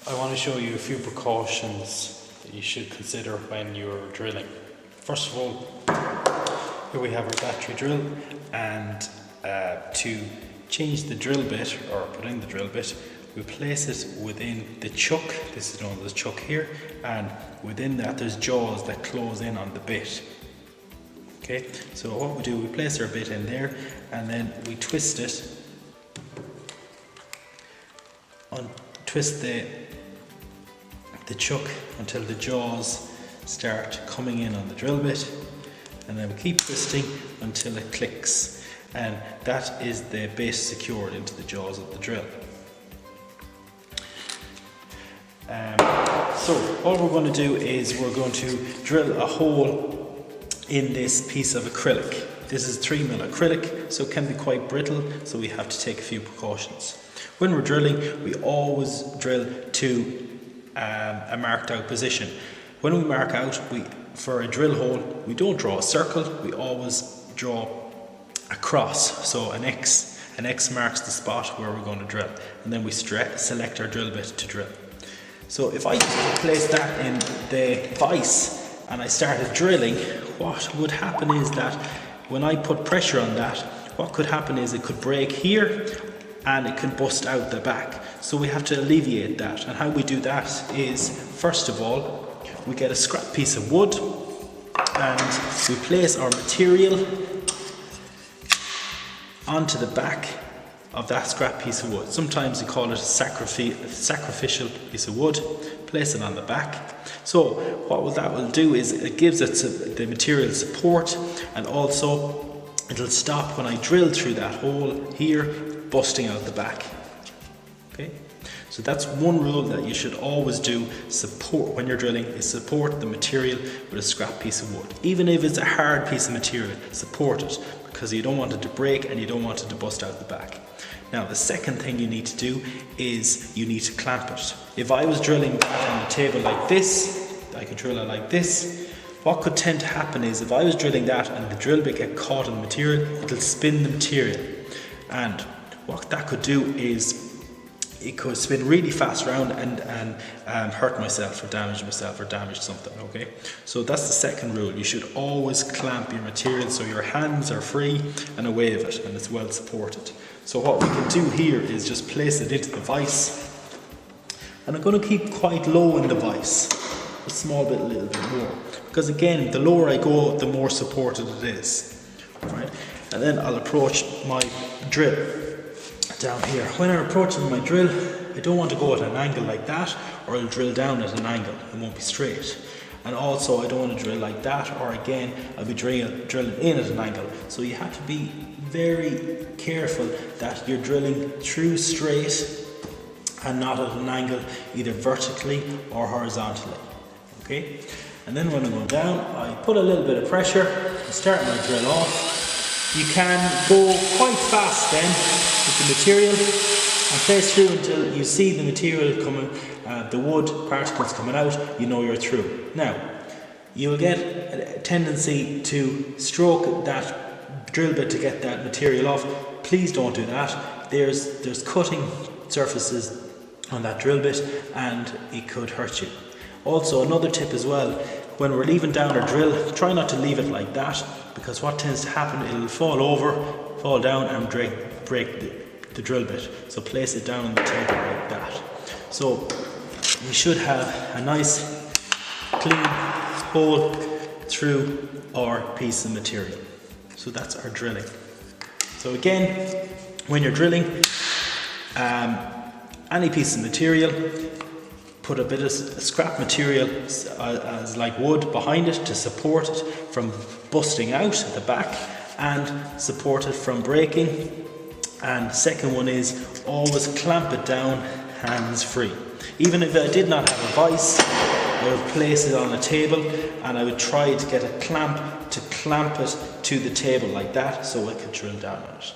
I want to show you a few precautions that you should consider when you're drilling. First of all, here we have our battery drill, and to change the drill bit, or put in the drill bit, we place it within the chuck. This is known as the chuck here, and within that there's jaws that close in on the bit. Okay, so what we do, we place our bit in there and then we twist it, twist the chuck until the jaws start coming in on the drill bit, and then we keep twisting until it clicks, and that is the bit secured into the jaws of the drill. So what we're going to do is we're going to drill a hole in this piece of acrylic. This is 3mm acrylic, so it can be quite brittle, so we have to take a few precautions. When we're drilling, we always drill to a marked out position. When we mark out, for a drill hole, we don't draw a circle, we always draw a cross, so an X. An X marks the spot where we're going to drill, and then we select our drill bit to drill. So if I just place that in the vise and I started drilling, what would happen is that when I put pressure on that, what could happen is it could break here and it can bust out the back. So we have to alleviate that, and how we do that is, first of all, we get a scrap piece of wood and we place our material onto the back of that scrap piece of wood. Sometimes we call it a sacrificial piece of wood. Place it on the back. So what that will do is it gives it the material support, and also it'll stop when I drill through that hole here, busting out the back. Okay, so that's one rule that you should always do. Support when you're drilling is support the material with a scrap piece of wood. Even if it's a hard piece of material, support it, because you don't want it to break and you don't want it to bust out the back. Now the second thing you need to do is you need to clamp it. If I was drilling that on a table like this, I could drill it like this. What could tend to happen is if I was drilling that and the drill bit get caught in the material, it'll spin the material. And what that could do is it could spin really fast around and hurt myself or damage something, okay? So that's the second rule. You should always clamp your material so your hands are free and away of it and it's well supported. So what we can do here is just place it into the vise, and I'm going to keep quite low in the vise, a small bit, a little bit more, because again, the lower I go, the more supported it is, right? And then I'll approach my drill down here. When I'm approaching my drill, I don't want to go at an angle like that, or I'll drill down at an angle, it won't be straight. And also I don't want to drill like that, or again I'll be drilling in at an angle. So you have to be very careful that you're drilling through straight and not at an angle, either vertically or horizontally. Okay? And then when I'm going down, I put a little bit of pressure and start my drill off. You can go quite fast then with the material and place through until you see the material coming, the wood particles coming out, you know you're through. Now, you'll get a tendency to stroke that drill bit to get that material off. Please don't do that. There's cutting surfaces on that drill bit and it could hurt you. Also, another tip as well, when we're leaving down our drill, try not to leave it like that, because what tends to happen, it'll fall down and break the drill bit. So place it down on the table like that. So we should have a nice clean hole through our piece of material. So that's our drilling. So again, when you're drilling any piece of material, put a bit of scrap material as like wood behind it to support it from busting out at the back and support it from breaking. And second one is always clamp it down hands free. Even if I did not have a vise, I would place it on a table and I would try to get a clamp to clamp it to the table like that so I could drill down on it.